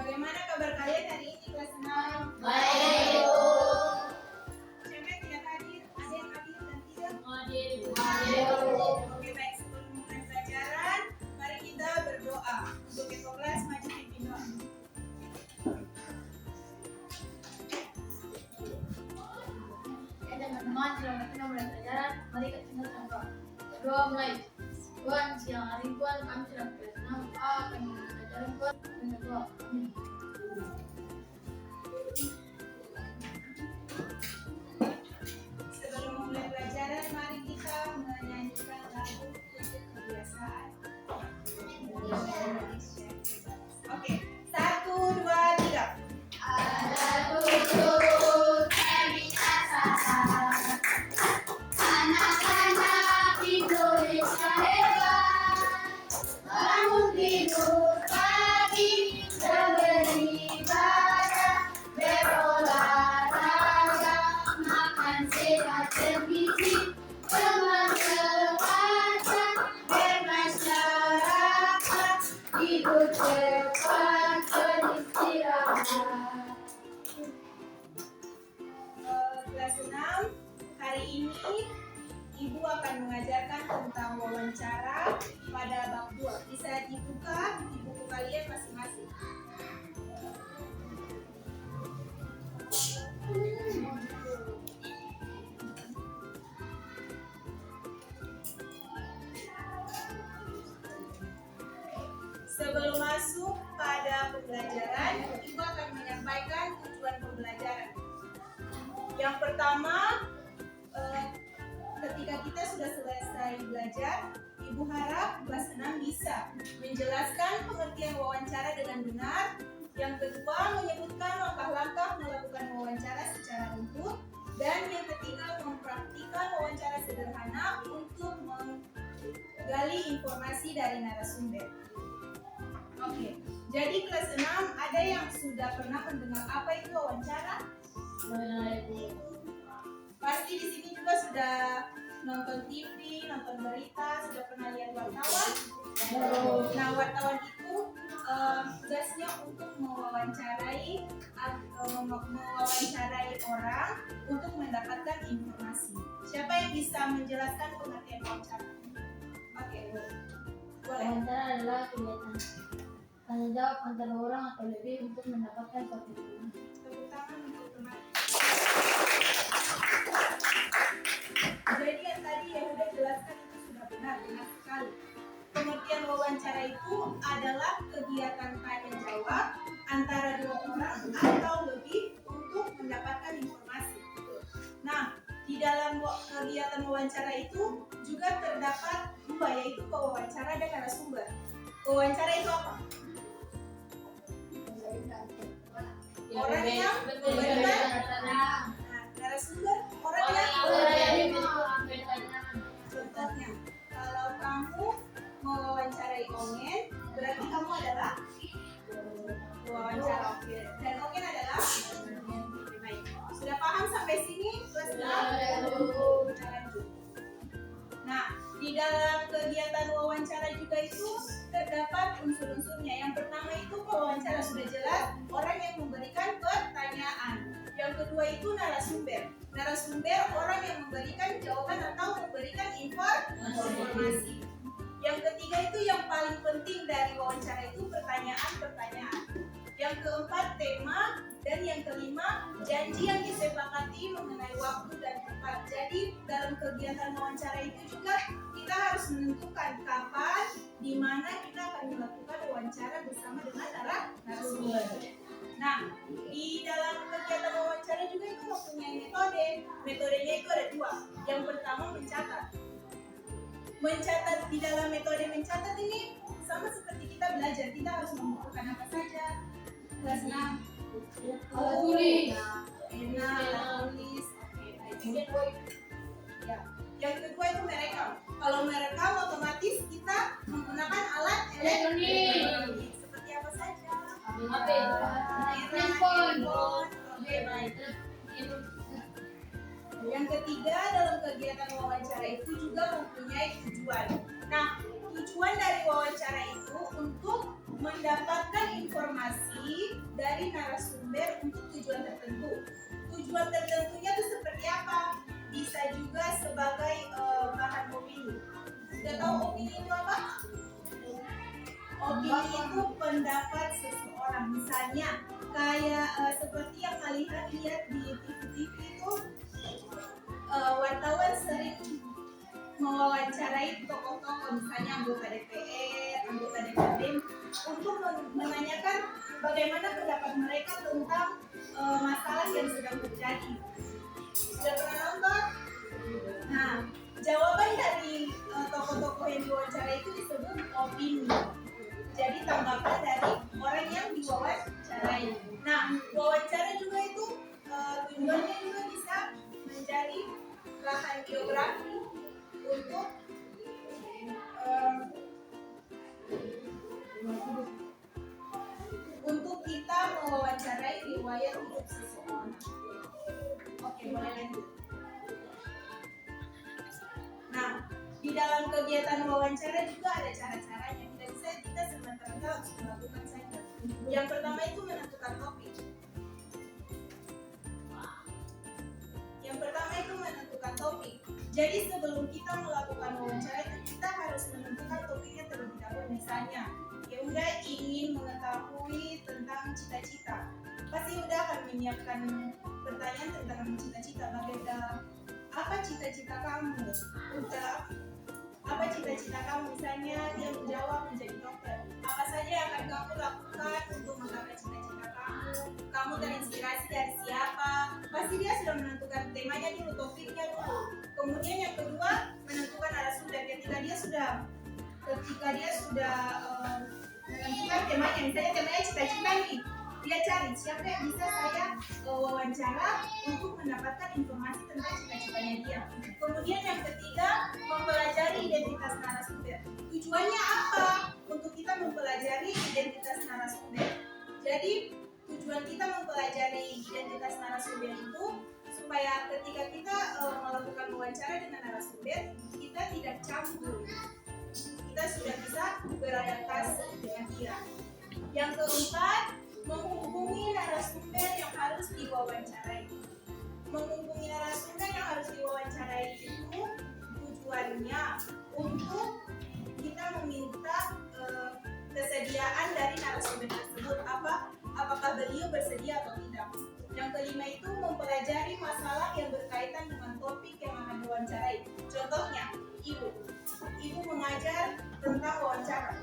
Bagaimana kabar kalian hari ini kelas 6? Baik. Siapa yang tidak hadir? Ada yang hadir dan tidak? Hadir. Oke, baik. Sebelum mulai pelajaran, mari kita berdoa. Untuk ketua kelas, maju pimpin doa. Ya teman-teman, selamat kita mulai pelajaran. Mari kita dengarkan doa. Doa mulai. Tuhan, siang hari Tuhan, kami sedang kelas 6A akan mulai pelajaran Tuhan dengan doa. Amin. Sebelum mulai pelajaran, mari kita menyanyikan lagu untuk kebiasaan. Oke, 1, 2, 3. Ada tutur kebiasaan, anak-anak Indonesia hebat, bangun tidur pagi dan beribadah, berolahraga, makan sehat bergizi, teman sebaca, bermasyarakat, hidup cepat beristirahat. Kelas 6, hari ini Ibu akan mengajarkan tentang wawancara pada bab 2. Bisa dibuka di buku kalian masing-masing. Sebelum masuk pada pembelajaran, Ibu akan menyampaikan tujuan pembelajaran. Yang pertama, ketika kita sudah selesai belajar, Ibu harap kelas 6 bisa menjelaskan pengertian wawancara dengan benar. Yang kedua, menyebutkan langkah-langkah melakukan wawancara secara runtut. Dan yang ketiga, mempraktikkan wawancara sederhana untuk menggali informasi dari narasumber. Oke, jadi kelas 6 ada yang sudah pernah mendengar apa itu wawancara? Pasti di sini juga sudah nonton TV, nonton berita, sudah pernah lihat wartawan. Nah, wartawan itu tugasnya untuk mewawancarai orang untuk mendapatkan informasi. Siapa yang bisa menjelaskan pengertian wawancara? Oke, boleh. Wawancara adalah kegiatan tanya jawab antara orang atau lebih untuk mendapatkan suatu informasi. Tepuk tangan untuk teman. Jadi yang tadi yang sudah jelaskan itu sudah benar sekali. Pengertian wawancara itu adalah kegiatan tanya jawab antara dua orang atau lebih untuk mendapatkan informasi. Nah, di dalam kegiatan wawancara itu juga terdapat dua, yaitu pewawancara dan narasumber. Pewawancara itu apa? Orang yang memberikan. Nah, narasumber orang yang contohnya, kalau kamu mewawancarai Ongen, berarti kamu adalah wawancara. Oke. Dan Ongen adalah baik. Sudah paham sampai sini? Kelas 6? Kita lanjut. Nah, di dalam kegiatan wawancara juga itu terdapat unsur-unsurnya. Yang pertama itu pewawancara, sudah jelas orang yang memberikan pertanyaan. Yang kedua itu narasumber. Narasumber orang yang memberikan jawaban atau memberikan informasi. Yang ketiga itu yang paling penting dari wawancara itu pertanyaan-pertanyaan. Yang keempat tema, dan yang kelima janji yang disepakati mengenai waktu dan tempat. Jadi dalam kegiatan wawancara itu juga kita harus menentukan kapan, di mana kita akan melakukan wawancara bersama dengan narasumber. Nah, di dalam kegiatan wawancara juga itu mempunyai metode. Metodenya itu ada dua. Yang pertama mencatat. Mencatat, di dalam metode mencatat ini sama seperti kita belajar. Kita harus mengumpulkan apa saja. Kelas 6. Tulis. Tulis. Oke, ya. Yang kedua itu merekam. Kalau merekam otomatis kita menggunakan alat elektronik. Seperti apa saja? Handphone. Oke, baik. Yang ketiga, dalam kegiatan wawancara itu juga mempunyai tujuan. Nah, tujuan dari wawancara itu untuk mendapatkan informasi dari narasumber untuk tujuan tertentu. Tujuan tertentunya itu seperti apa? Bisa juga sebagai bahan opini. Sudah tahu opini itu apa? Opini itu pendapat seseorang. Misalnya kayak seperti yang kalian lihat di TV-TV itu, wartawan sering mewawancarai tokoh-tokoh, misalnya anggota DPR, anggota DPRD, untuk menanyakan bagaimana pendapat mereka tentang masalah yang sedang terjadi. Sudah pernah nonton? Nah, jawaban dari tokoh-tokoh yang diwawancarai itu disebut opini. Jadi tanggapan dari orang yang diwawancarai. Nah, wawancara juga itu tujuannya juga bisa menjadi lahan biografi untuk kita mewawancarai riwayat hidup seseorang. Oke, boleh lanjut. Nah, di dalam kegiatan wawancara juga ada cara-caranya. Tidak bisa kita semata-mata langsung melakukan saja. Yang pertama itu menentukan topik. Jadi sebelum kita melakukan wawancara itu kita harus menentukan topiknya terlebih dahulu. Misalnya, ya udah ingin mengetahui tentang cita-cita. Pasti udah akan menyiapkan pertanyaan tentang cita-cita. Bagaimana? Apa cita-cita kamu? Udah apa cita-cita kamu? Misalnya dia menjawab menjadi dokter. Apa saja yang akan kamu lakukan untuk menggapai cita-cita kamu? Kamu terinspirasi dari siapa? Pasti dia sudah menentukan temanya dulu, topiknya dulu. Kemudian yang kedua, menentukan narasumber. Ketika dia sudah menentukan temanya, misalnya temanya cita-cita nih, dia cari siapa yang bisa saya wawancara untuk mendapatkan informasi tentang cita-citanya dia. Kemudian yang ketiga, mempelajari identitas narasumber. Tujuannya apa? Untuk kita mempelajari identitas narasumber. Jadi tujuan kita mempelajari identitas narasumber itu supaya ketika kita melakukan wawancara dengan narasumber, kita tidak campur. Kita sudah bisa beradaptasi dengan dia. Yang keempat, menghubungi narasumber yang harus diwawancarai. Menghubungi narasumber yang harus diwawancarai itu tujuannya untuk kita meminta kesediaan dari narasumber tersebut. Apakah beliau bersedia atau tidak. Yang kelima itu mempelajari masalah yang berkaitan dengan topik yang akan diwawancarai. Contohnya, ibu mengajar tentang wawancara.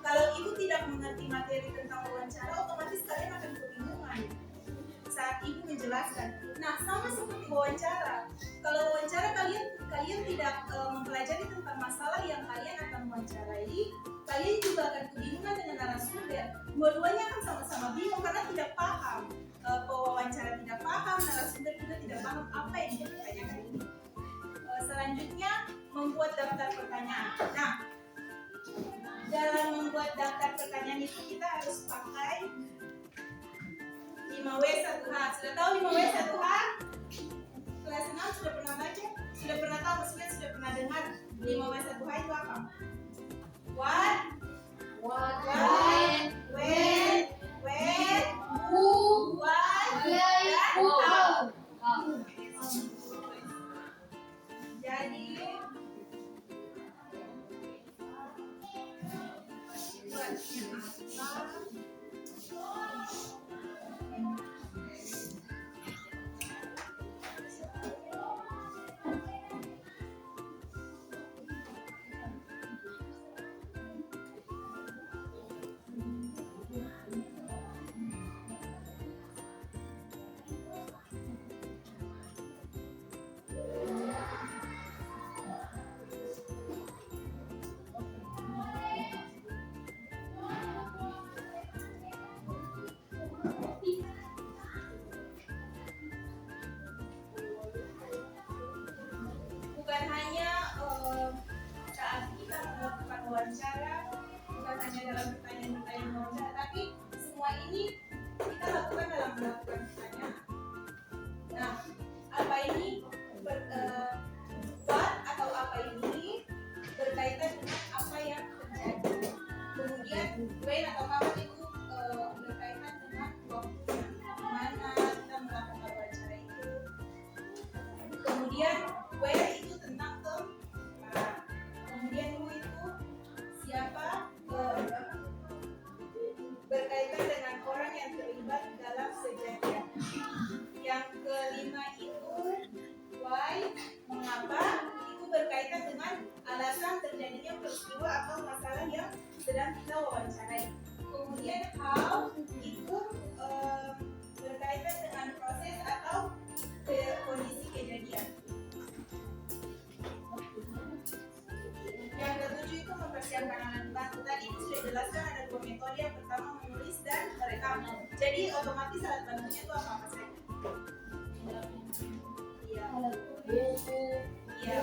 Kalau ibu tidak mengerti materi tentang wawancara, otomatis kalian akan kebingungan saat ibu menjelaskan. Nah, sama seperti wawancara. Kalau wawancara kalian tidak mempelajari tentang masalah yang kalian akan wawancarai, kalian juga akan kebingungan dengan narasumber. Dua-duanya akan sama-sama bingung karena tidak paham. Pewawancara tidak paham, narasumber juga tidak paham apa yang dia ditanyakan ini. Selanjutnya, membuat daftar pertanyaan. Nah, dalam membuat daftar pertanyaan itu kita harus pakai 5W1H. Sudah tahu 5W1H? Kelas 6 sudah pernah baca? Sudah pernah tahu, maksudnya sudah pernah dengar 5W1H itu apa? What, when, where, who, what, dan how. Jadi Kemudian how itu berkaitan dengan proses atau kondisi kejadian. Yang ketujuh itu mempersiapkan alat bantu. Tadi itu sudah jelaskan ada dua metode. Yang pertama menulis dan merekam. Jadi otomatis alat bantunya itu apa saja? Iya. Iya.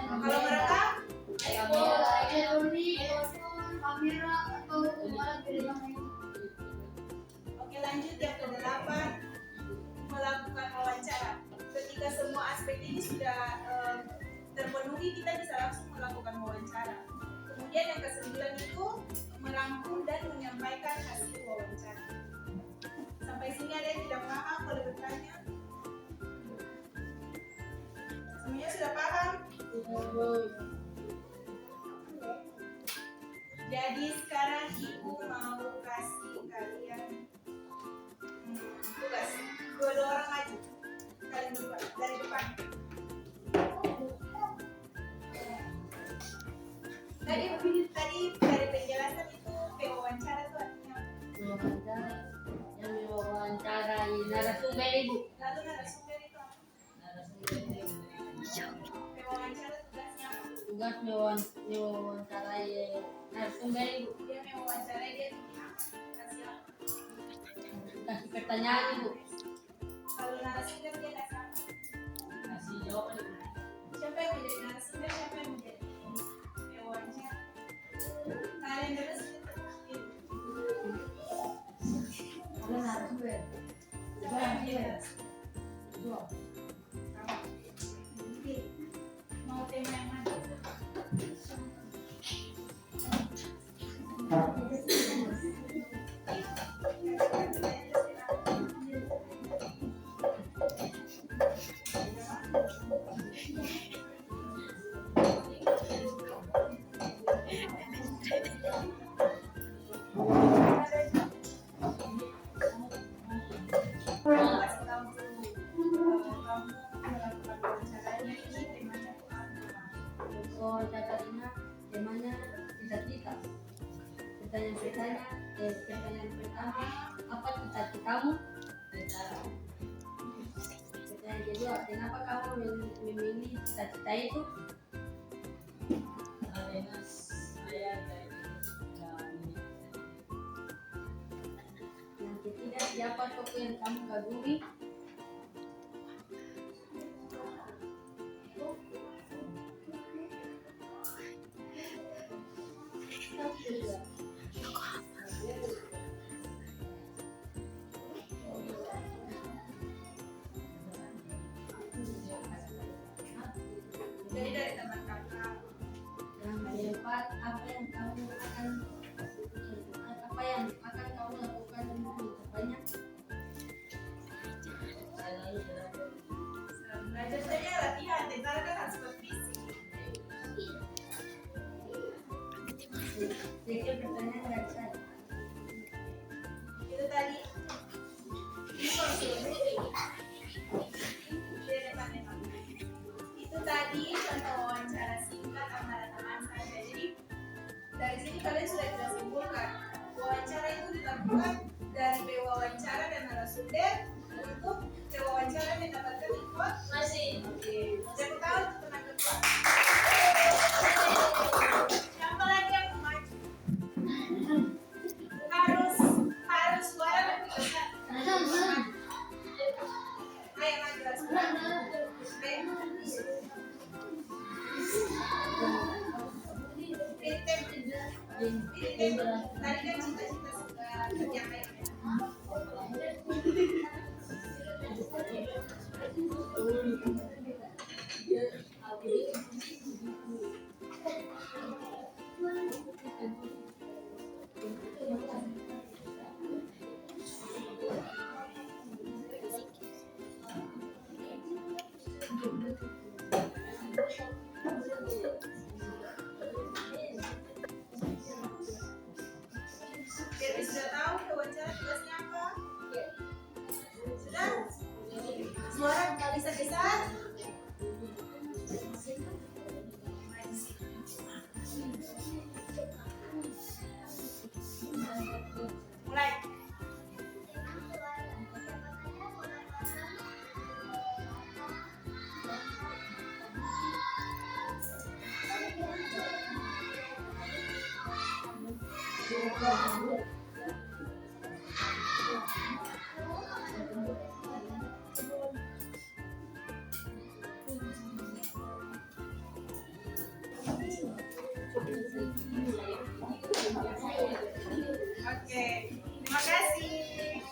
Kalau merekam? Kamera atau alat lain. Oke, lanjut yang ke-8, melakukan wawancara. Ketika semua aspek ini sudah terpenuhi, kita bisa langsung melakukan wawancara. Kemudian yang ke-9 itu merangkum dan menyampaikan hasil wawancara. Sampai sini ada yang tidak paham? Boleh bertanya. Semuanya sudah paham? Jadi sekarang ibu mau kasih kalian tugas. Dua orang maju. Kalian berdua dari depan. Tadi dari penjelasan itu wawancara itu artinya Wawancara yang mewawancarai narasumber ibu. lalu narasumber itu apa? Wawancara tugasnya apa? Tugas mewawancarai narasumber ibu. Dia mewawancarai, dia kasih apa? Kasih pertanyaan ibu. Kalau narasumber dia kasih apa? Kasih jawaban ibu. Siapa yang menjadi narasumber, siapa yang menjadi wawancara? Kalian terus Ada narasumber. mau tema yang mana? Kasih tahu dulu, kamu melakukan wawancaranya ini temanya tuh apa? Wawancaranya temanya cita-cita. Pertanyaan pertama, apa cita-citamu? Pertanyaan kedua, kenapa kamu memilih cita-cita itu? Karena saya yang ketiga, siapa tokoh yang kamu kagumi? Jadi dari teman kakak. Yang keempat, apa yang kamu akan kamu lakukan untuk mencapainya? Belajar saja latihan, tentara kan harus berfisik. Sekian pertanyaan dari saya. Itu tadi. Ini kalau sudah itu tadi contoh wawancara singkat antara teman saja. Jadi dari sini kalian sudah bisa simpulkan wawancara itu dilakukan dari wawancara dan narasumber untuk wawancara mendapatkan informasi. Oke, siapa tahu itu teman kedua. Siapa lagi yang mau maju? Harus suara dan tulisan. Ayo maju suara. Tadi kan cita-cita sudah tercapai. Jadi sudah tahu wawancara Mulai. Oke, terima kasih.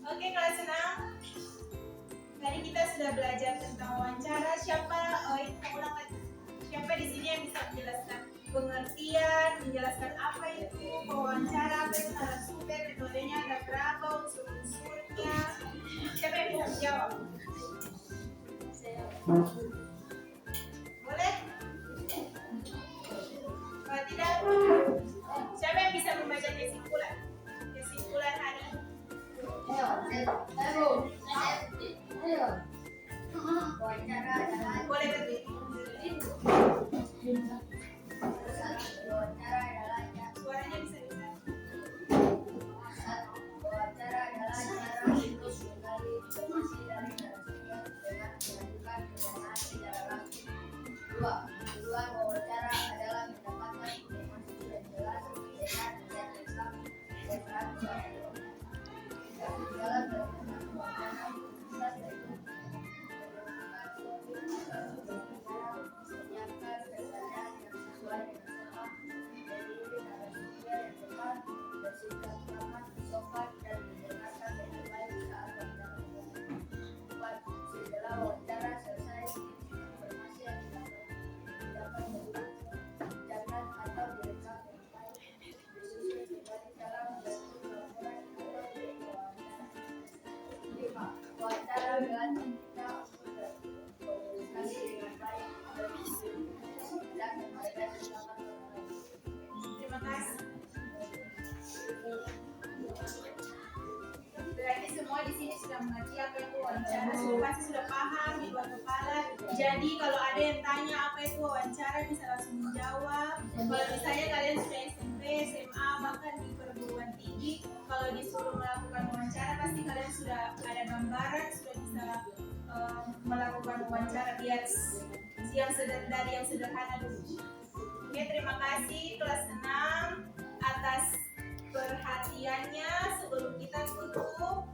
Oke, kelas 6. Tadi kita sudah belajar tentang wawancara. Siapa di sini yang bisa menjelaskan pengertian, menjelaskan apa itu wawancara, apa itu narasumber, metodenya ada berapa, unsur-unsurnya. Siapa yang bisa menjawab? Boleh? Kalau tidak, siapa yang bisa membaca kesimpulan? Kesimpulan hari ini. Boleh berdiri. Suaranya bisa dengar. Wawancara adalah cara untuk menggali informasi dari narasumber dengan mengajukan pertanyaan secara langsung. Tujuan wawancara adalah mendapatkan informasi yang jelas, benar dan lengkap dan akurat. Dalam melakukan wawancara, kita menyiapkan pertanyaan yang sesuai dengan tema, terdiri narasumber yang tepat, bersikap ramah, sopan, dan mendengarkan dengan baik saat wawancara. 4. Setelah wawancara selesai, informasi yang didapat dicatat atau direkam dengan baik, disusun menjadi dalam bentuk laporan atau wawancara. 5. Wawancara adalah kita berkomunikasi dengan baik, berpikir, dan memberikan semangat orang lain. Terima kasih. Berarti semua di sini sudah mengerti apa itu wawancara, semua pasti sudah paham di luar kepala. Jadi kalau ada yang tanya apa itu wawancara bisa langsung menjawab. Kalau misalnya kalian sudah SMP, SMA, bahkan di perguruan tinggi, kalau disuruh melakukan wawancara pasti kalian sudah ada gambaran, sudah bisa melakukan wawancara biar dari yang sederhana dulu. Oke, terima kasih kelas 6 atas perhatiannya. Sebelum kita tutup,